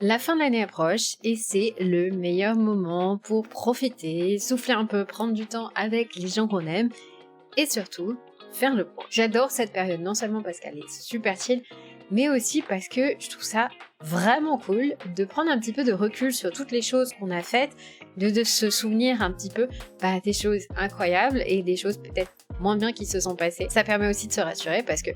La fin de l'année approche et c'est le meilleur moment pour profiter, souffler un peu, prendre du temps avec les gens qu'on aime et surtout faire le point. J'adore cette période, non seulement parce qu'elle est super chill, mais aussi parce que je trouve ça vraiment cool de prendre un petit peu de recul sur toutes les choses qu'on a faites, de se souvenir un petit peu des choses incroyables et des choses peut-être moins bien qui se sont passées. Ça permet aussi de se rassurer parce que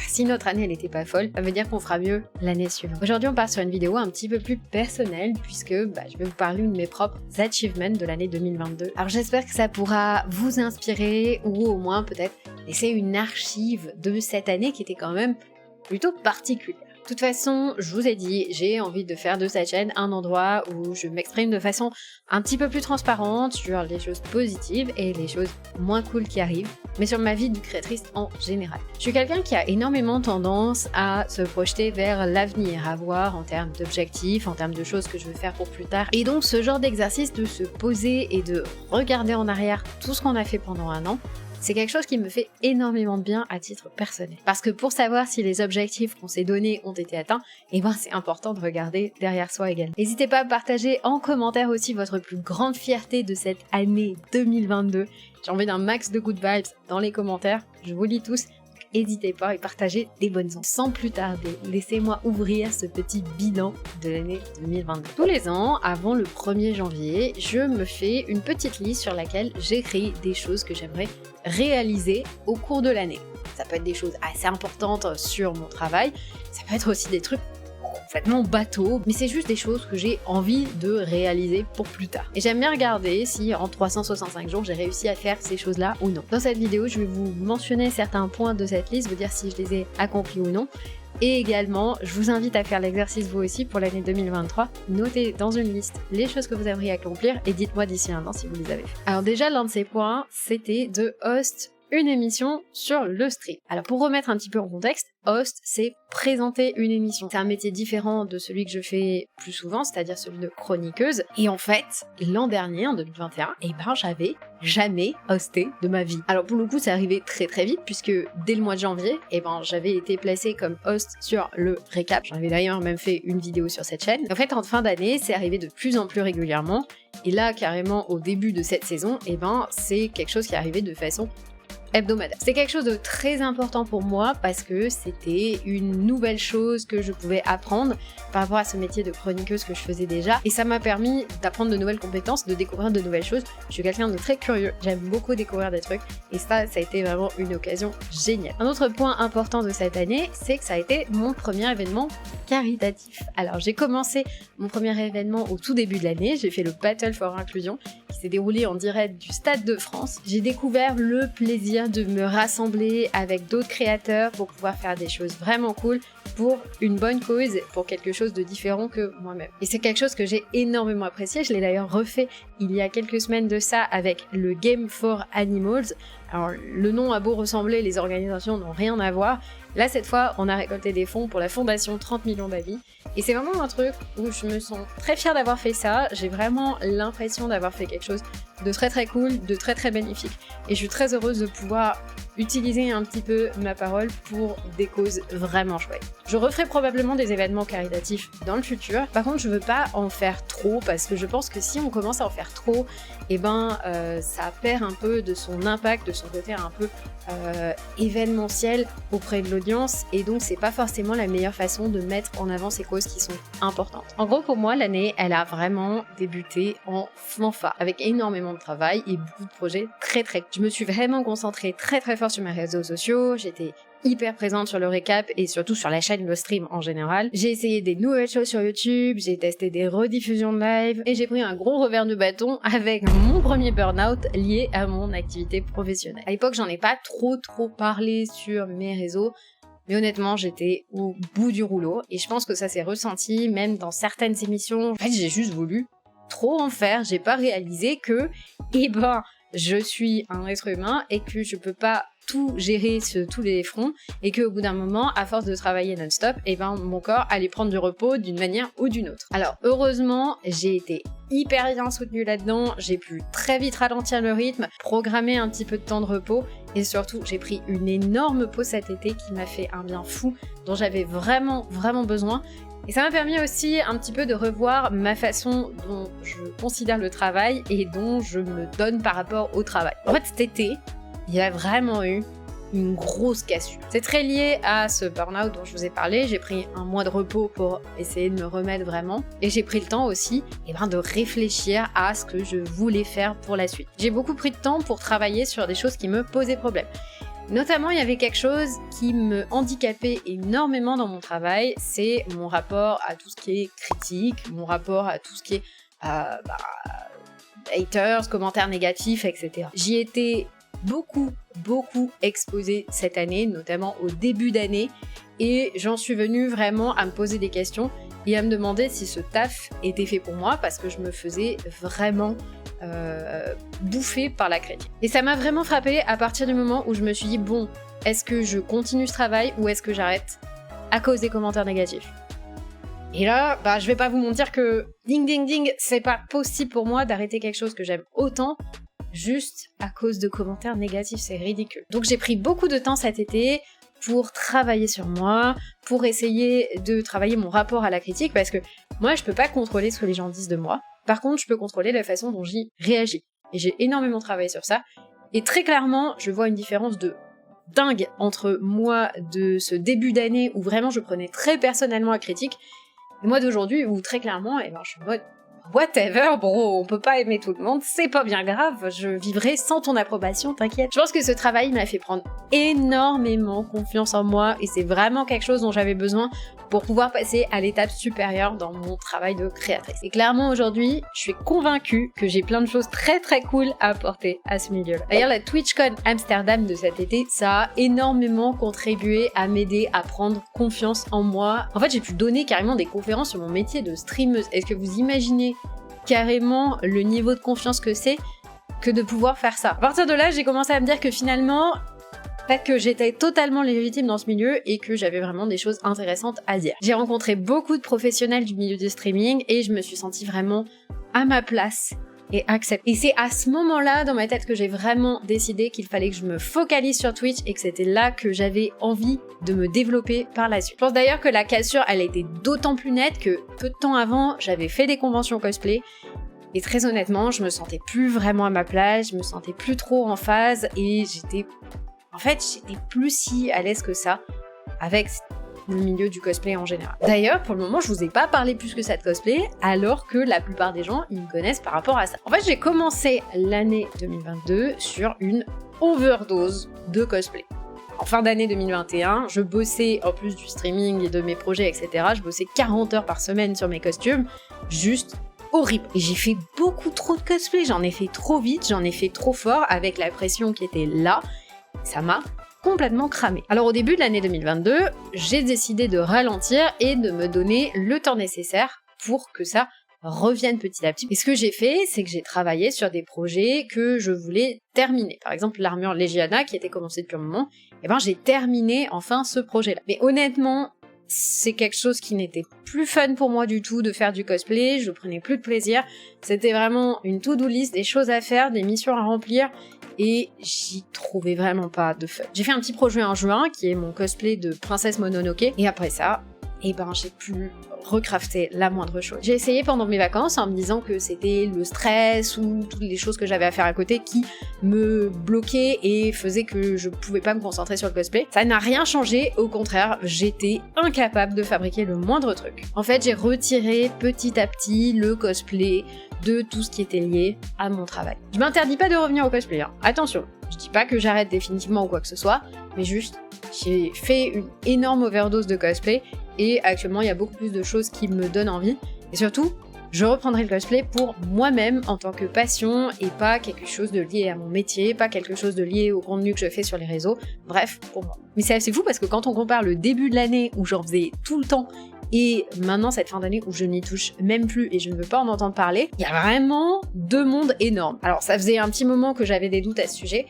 si notre année elle n'était pas folle, ça veut dire qu'on fera mieux l'année suivante. Aujourd'hui on part sur une vidéo un petit peu plus personnelle puisque je vais vous parler de mes propres achievements de l'année 2022. Alors j'espère que ça pourra vous inspirer ou au moins peut-être laisser une archive de cette année qui était quand même plutôt particulière. De toute façon, je vous ai dit, j'ai envie de faire de cette chaîne un endroit où je m'exprime de façon un petit peu plus transparente sur les choses positives et les choses moins cool qui arrivent, mais sur ma vie de créatrice en général. Je suis quelqu'un qui a énormément tendance à se projeter vers l'avenir, à voir en termes d'objectifs, en termes de choses que je veux faire pour plus tard. Et donc ce genre d'exercice de se poser et de regarder en arrière tout ce qu'on a fait pendant un an, c'est quelque chose qui me fait énormément de bien à titre personnel. Parce que pour savoir si les objectifs qu'on s'est donnés ont été atteints, c'est important de regarder derrière soi également. N'hésitez pas à partager en commentaire aussi votre plus grande fierté de cette année 2022. J'ai envie d'un max de good vibes dans les commentaires, je vous lis tous. N'hésitez pas et partagez des bonnes ondes. Sans plus tarder, laissez-moi ouvrir ce petit bilan de l'année 2022. Tous les ans, avant le 1er janvier, je me fais une petite liste sur laquelle j'écris des choses que j'aimerais réaliser au cours de l'année. Ça peut être des choses assez importantes sur mon travail, ça peut être aussi des trucs complètement bateau, mais c'est juste des choses que j'ai envie de réaliser pour plus tard. Et j'aime bien regarder si en 365 jours j'ai réussi à faire ces choses-là ou non. Dans cette vidéo, je vais vous mentionner certains points de cette liste, vous dire si je les ai accomplis ou non. Et également, je vous invite à faire l'exercice vous aussi pour l'année 2023. Notez dans une liste les choses que vous aimeriez accomplir et dites-moi d'ici un an si vous les avez fait. Alors déjà, l'un de ces points, c'était de host une émission sur le stream. Alors pour remettre un petit peu en contexte, host, c'est présenter une émission. C'est un métier différent de celui que je fais plus souvent, c'est-à-dire celui de chroniqueuse. Et en fait, l'an dernier, en 2021, j'avais jamais hosté de ma vie. Alors pour le coup, c'est arrivé très très vite, puisque dès le mois de janvier, j'avais été placée comme host sur le récap. J'en avais d'ailleurs même fait une vidéo sur cette chaîne. En fait, en fin d'année, c'est arrivé de plus en plus régulièrement. Et là, carrément, au début de cette saison, c'est quelque chose qui est arrivé de façon hebdomadaire. C'est quelque chose de très important pour moi parce que c'était une nouvelle chose que je pouvais apprendre par rapport à ce métier de chroniqueuse que je faisais déjà et ça m'a permis d'apprendre de nouvelles compétences, de découvrir de nouvelles choses. Je suis quelqu'un de très curieux, j'aime beaucoup découvrir des trucs et ça a été vraiment une occasion géniale. Un autre point important de cette année, c'est que ça a été mon premier événement caritatif. Alors j'ai commencé mon premier événement au tout début de l'année, j'ai fait le Battle for Inclusion qui s'est déroulé en direct du Stade de France. J'ai découvert le plaisir de me rassembler avec d'autres créateurs pour pouvoir faire des choses vraiment cool pour une bonne cause, pour quelque chose de différent que moi-même. Et c'est quelque chose que j'ai énormément apprécié, je l'ai d'ailleurs refait il y a quelques semaines de ça avec le Game for Animals. Alors le nom a beau ressembler, les organisations n'ont rien à voir. Là cette fois, on a récolté des fonds pour la fondation 30 millions d'avis. Et c'est vraiment un truc où je me sens très fière d'avoir fait ça. J'ai vraiment l'impression d'avoir fait quelque chose de très très cool, de très très bénéfique. Et je suis très heureuse de pouvoir utiliser un petit peu ma parole pour des causes vraiment chouettes. Je referai probablement des événements caritatifs dans le futur. Par contre, je veux pas en faire trop parce que je pense que si on commence à en faire trop, ça perd un peu de son impact, de son côté un peu événementiel auprès de l'audience et donc c'est pas forcément la meilleure façon de mettre en avant ces causes qui sont importantes. En gros, pour moi, l'année, elle a vraiment débuté en fanfare avec énormément de travail et beaucoup de projets très très cool. Je me suis vraiment concentrée très très fort sur mes réseaux sociaux, j'étais hyper présente sur le récap et surtout sur la chaîne Le Stream en général. J'ai essayé des nouvelles choses sur YouTube, j'ai testé des rediffusions de live et j'ai pris un gros revers de bâton avec mon premier burn-out lié à mon activité professionnelle. À l'époque, j'en ai pas trop parlé sur mes réseaux, mais honnêtement, j'étais au bout du rouleau et je pense que ça s'est ressenti même dans certaines émissions. En fait, j'ai juste voulu trop en faire, j'ai pas réalisé que, je suis un être humain et que je peux pas tout gérer sur tous les fronts et qu'au bout d'un moment, à force de travailler non-stop, mon corps allait prendre du repos d'une manière ou d'une autre. Alors heureusement, j'ai été hyper bien soutenue là-dedans, j'ai pu très vite ralentir le rythme, programmer un petit peu de temps de repos et surtout j'ai pris une énorme pause cet été qui m'a fait un bien fou dont j'avais vraiment besoin Et ça m'a permis aussi un petit peu de revoir ma façon dont je considère le travail et dont je me donne par rapport au travail. En fait, cet été, il y a vraiment eu une grosse cassure. C'est très lié à ce burn-out dont je vous ai parlé. J'ai pris un mois de repos pour essayer de me remettre vraiment. Et j'ai pris le temps aussi de réfléchir à ce que je voulais faire pour la suite. J'ai beaucoup pris de temps pour travailler sur des choses qui me posaient problème. Notamment, il y avait quelque chose qui me handicapait énormément dans mon travail, c'est mon rapport à tout ce qui est critique, mon rapport à tout ce qui est haters, commentaires négatifs, etc. J'y étais beaucoup exposée cette année, notamment au début d'année, et j'en suis venue vraiment à me poser des questions et à me demander si ce taf était fait pour moi, parce que je me faisais vraiment bouffer par la critique. Et ça m'a vraiment frappée à partir du moment où je me suis dit, bon, est-ce que je continue ce travail ou est-ce que j'arrête à cause des commentaires négatifs? Et là, je vais pas vous mentir que ding, c'est pas possible pour moi d'arrêter quelque chose que j'aime autant juste à cause de commentaires négatifs, c'est ridicule. Donc j'ai pris beaucoup de temps cet été pour travailler sur moi, pour essayer de travailler mon rapport à la critique, parce que moi je peux pas contrôler ce que les gens disent de moi, par contre je peux contrôler la façon dont j'y réagis. Et j'ai énormément travaillé sur ça, et très clairement je vois une différence de dingue entre moi de ce début d'année où vraiment je prenais très personnellement la critique, et moi d'aujourd'hui où très clairement, je suis en mode whatever, bon, on peut pas aimer tout le monde, c'est pas bien grave, je vivrai sans ton approbation, t'inquiète. Je pense que ce travail m'a fait prendre énormément confiance en moi et c'est vraiment quelque chose dont j'avais besoin pour pouvoir passer à l'étape supérieure dans mon travail de créatrice. Et clairement aujourd'hui, je suis convaincue que j'ai plein de choses très cool à apporter à ce milieu-là. D'ailleurs, la TwitchCon Amsterdam de cet été, ça a énormément contribué à m'aider à prendre confiance en moi. En fait, j'ai pu donner carrément des conférences sur mon métier de streameuse. Est-ce que vous imaginez carrément le niveau de confiance que c'est que de pouvoir faire ça? À partir de là, j'ai commencé à me dire que finalement, peut-être que j'étais totalement légitime dans ce milieu et que j'avais vraiment des choses intéressantes à dire. J'ai rencontré beaucoup de professionnels du milieu du streaming et je me suis sentie vraiment à ma place et acceptée. Et c'est à ce moment-là dans ma tête que j'ai vraiment décidé qu'il fallait que je me focalise sur Twitch et que c'était là que j'avais envie de me développer par la suite. Je pense d'ailleurs que la cassure, elle a été d'autant plus nette que peu de temps avant, j'avais fait des conventions cosplay. Et très honnêtement, je me sentais plus vraiment à ma place, je me sentais plus trop en phase et j'étais plus si à l'aise que ça avec le milieu du cosplay en général. D'ailleurs, pour le moment, je vous ai pas parlé plus que ça de cosplay, alors que la plupart des gens, ils me connaissent par rapport à ça. En fait, j'ai commencé l'année 2022 sur une overdose de cosplay. En fin d'année 2021, je bossais, en plus du streaming et de mes projets, etc., je bossais 40 heures par semaine sur mes costumes, juste horrible. Et j'ai fait beaucoup trop de cosplay, j'en ai fait trop vite, j'en ai fait trop fort, avec la pression qui était là, ça m'a complètement cramé. Alors au début de l'année 2022, j'ai décidé de ralentir et de me donner le temps nécessaire pour que ça revienne petit à petit. Et ce que j'ai fait, c'est que j'ai travaillé sur des projets que je voulais terminer. Par exemple, l'armure Legiana, qui était commencée depuis un moment, j'ai terminé enfin ce projet-là. Mais honnêtement, c'est quelque chose qui n'était plus fun pour moi du tout de faire du cosplay, je prenais plus de plaisir, c'était vraiment une to-do list, des choses à faire, des missions à remplir, et j'y trouvais vraiment pas de fun. J'ai fait un petit projet en juin, qui est mon cosplay de Princesse Mononoke, et après ça, j'ai pu recrafter la moindre chose. J'ai essayé pendant mes vacances en me disant que c'était le stress ou toutes les choses que j'avais à faire à côté qui me bloquaient et faisaient que je pouvais pas me concentrer sur le cosplay. Ça n'a rien changé, au contraire, j'étais incapable de fabriquer le moindre truc. En fait, j'ai retiré petit à petit le cosplay de tout ce qui était lié à mon travail. Je m'interdis pas de revenir au cosplay, hein. Attention, je dis pas que j'arrête définitivement ou quoi que ce soit, mais juste, j'ai fait une énorme overdose de cosplay et actuellement il y a beaucoup plus de choses qui me donnent envie et surtout je reprendrai le cosplay pour moi-même en tant que passion et pas quelque chose de lié à mon métier, pas quelque chose de lié au contenu que je fais sur les réseaux, bref, pour moi. Mais c'est assez fou parce que quand on compare le début de l'année où j'en faisais tout le temps et maintenant cette fin d'année où je n'y touche même plus et je ne veux pas en entendre parler, il y a vraiment deux mondes énormes. Alors ça faisait un petit moment que j'avais des doutes à ce sujet,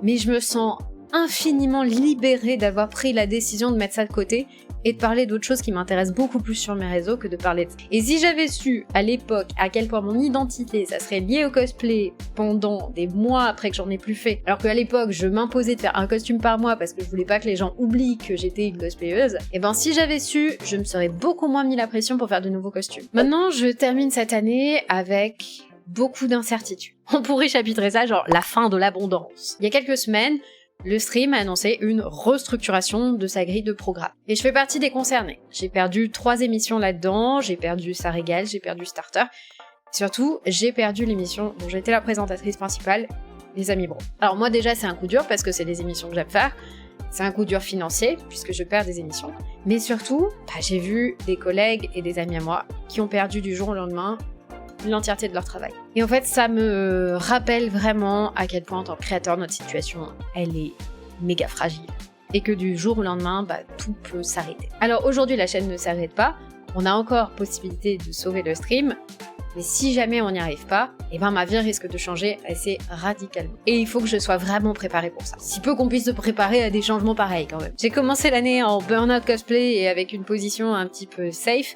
mais je me sens infiniment libérée d'avoir pris la décision de mettre ça de côté et de parler d'autres choses qui m'intéressent beaucoup plus sur mes réseaux que de parler de ça. Et si j'avais su à l'époque à quel point mon identité, ça serait lié au cosplay pendant des mois après que j'en ai plus fait, alors qu'à l'époque je m'imposais de faire un costume par mois parce que je voulais pas que les gens oublient que j'étais une cosplayeuse, et ben si j'avais su, je me serais beaucoup moins mis la pression pour faire de nouveaux costumes. Maintenant, je termine cette année avec beaucoup d'incertitudes. On pourrait chapitrer ça genre la fin de l'abondance. Il y a quelques semaines, le stream a annoncé une restructuration de sa grille de programme. Et je fais partie des concernés. J'ai perdu 3 émissions là-dedans, j'ai perdu Ça Régale, j'ai perdu Starter. Surtout, j'ai perdu l'émission dont j'étais la présentatrice principale, Les Amis Bro. Alors moi déjà c'est un coup dur parce que c'est des émissions que j'aime faire. C'est un coup dur financier puisque je perds des émissions. Mais surtout, j'ai vu des collègues et des amis à moi qui ont perdu du jour au lendemain l'entièreté de leur travail. Et en fait, ça me rappelle vraiment à quel point en tant que créateur, notre situation, elle est méga fragile. Et que du jour au lendemain, tout peut s'arrêter. Alors aujourd'hui, la chaîne ne s'arrête pas. On a encore possibilité de sauver le stream. Mais si jamais on n'y arrive pas, ma vie risque de changer assez radicalement. Et il faut que je sois vraiment préparée pour ça. Si peu qu'on puisse se préparer à des changements pareils quand même. J'ai commencé l'année en burn-out cosplay et avec une position un petit peu safe.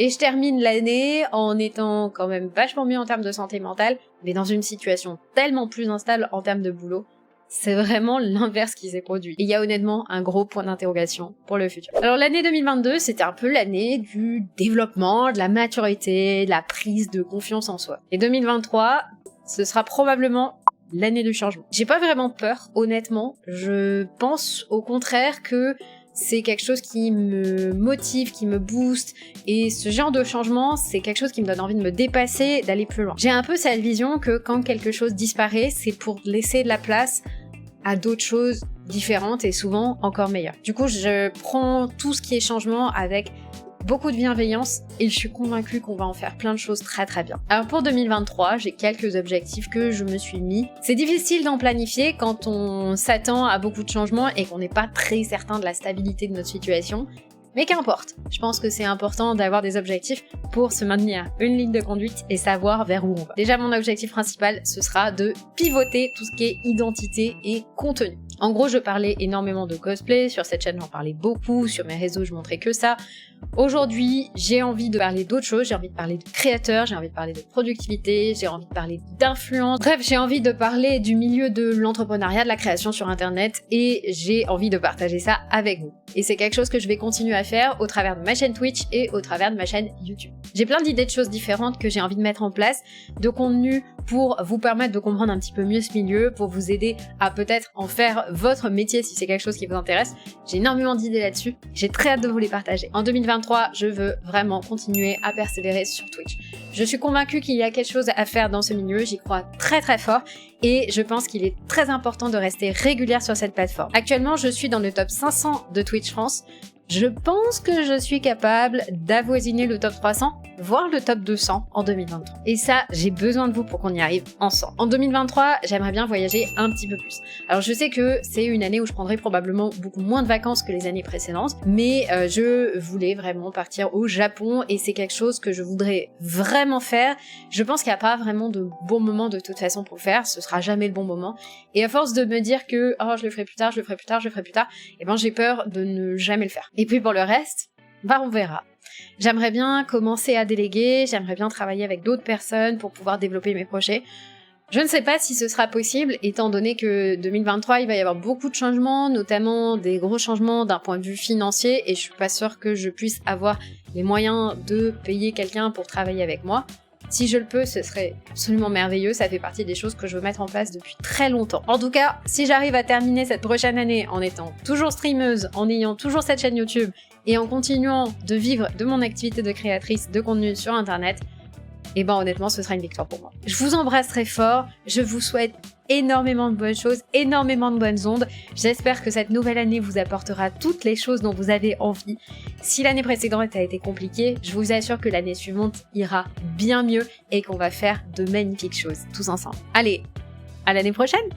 Et je termine l'année en étant quand même vachement mieux en termes de santé mentale, mais dans une situation tellement plus instable en termes de boulot. C'est vraiment l'inverse qui s'est produit. Et il y a honnêtement un gros point d'interrogation pour le futur. Alors l'année 2022, c'était un peu l'année du développement, de la maturité, de la prise de confiance en soi. Et 2023, ce sera probablement l'année du changement. J'ai pas vraiment peur, honnêtement. Je pense au contraire que c'est quelque chose qui me motive, qui me booste, et ce genre de changement, c'est quelque chose qui me donne envie de me dépasser, d'aller plus loin. J'ai un peu cette vision que quand quelque chose disparaît, c'est pour laisser de la place à d'autres choses différentes et souvent encore meilleures. Du coup, je prends tout ce qui est changement avec beaucoup de bienveillance et je suis convaincue qu'on va en faire plein de choses très très bien. Alors pour 2023, j'ai quelques objectifs que je me suis mis. C'est difficile d'en planifier quand on s'attend à beaucoup de changements et qu'on n'est pas très certain de la stabilité de notre situation. Mais qu'importe, je pense que c'est important d'avoir des objectifs pour se maintenir une ligne de conduite et savoir vers où on va. Déjà, mon objectif principal, ce sera de pivoter tout ce qui est identité et contenu. En gros, je parlais énormément de cosplay, sur cette chaîne j'en parlais beaucoup, sur mes réseaux je montrais que ça. Aujourd'hui, j'ai envie de parler d'autres choses, j'ai envie de parler de créateurs, j'ai envie de parler de productivité, j'ai envie de parler d'influence. Bref, j'ai envie de parler du milieu de l'entrepreneuriat, de la création sur internet et j'ai envie de partager ça avec vous. Et c'est quelque chose que je vais continuer à faire au travers de ma chaîne Twitch et au travers de ma chaîne YouTube. J'ai plein d'idées de choses différentes que j'ai envie de mettre en place, de contenu pour vous permettre de comprendre un petit peu mieux ce milieu, pour vous aider à peut-être en faire votre métier si c'est quelque chose qui vous intéresse. J'ai énormément d'idées là-dessus, j'ai très hâte de vous les partager. En 2023, je veux vraiment continuer à persévérer sur Twitch. Je suis convaincue qu'il y a quelque chose à faire dans ce milieu, j'y crois très très fort et je pense qu'il est très important de rester régulière sur cette plateforme. Actuellement, je suis dans le top 500 de Twitch France. Je pense que je suis capable d'avoisiner le top 300, voire le top 200 en 2023. Et ça, j'ai besoin de vous pour qu'on y arrive ensemble. En 2023, j'aimerais bien voyager un petit peu plus. Alors je sais que c'est une année où je prendrai probablement beaucoup moins de vacances que les années précédentes, mais je voulais vraiment partir au Japon et c'est quelque chose que je voudrais vraiment faire. Je pense qu'il n'y a pas vraiment de bon moment de toute façon pour le faire, ce sera jamais le bon moment. Et à force de me dire que je le ferai plus tard, je le ferai plus tard, je le ferai plus tard, j'ai peur de ne jamais le faire. Et puis pour le reste, on verra. J'aimerais bien commencer à déléguer, j'aimerais bien travailler avec d'autres personnes pour pouvoir développer mes projets. Je ne sais pas si ce sera possible, étant donné que 2023, il va y avoir beaucoup de changements, notamment des gros changements d'un point de vue financier, et je suis pas sûre que je puisse avoir les moyens de payer quelqu'un pour travailler avec moi. Si je le peux, ce serait absolument merveilleux, ça fait partie des choses que je veux mettre en place depuis très longtemps. En tout cas, si j'arrive à terminer cette prochaine année en étant toujours streameuse, en ayant toujours cette chaîne YouTube et en continuant de vivre de mon activité de créatrice de contenu sur internet, honnêtement, ce sera une victoire pour moi. Je vous embrasse très fort, je vous souhaite énormément de bonnes choses, énormément de bonnes ondes. J'espère que cette nouvelle année vous apportera toutes les choses dont vous avez envie. Si l'année précédente a été compliquée, je vous assure que l'année suivante ira bien mieux et qu'on va faire de magnifiques choses tous ensemble. Allez, à l'année prochaine!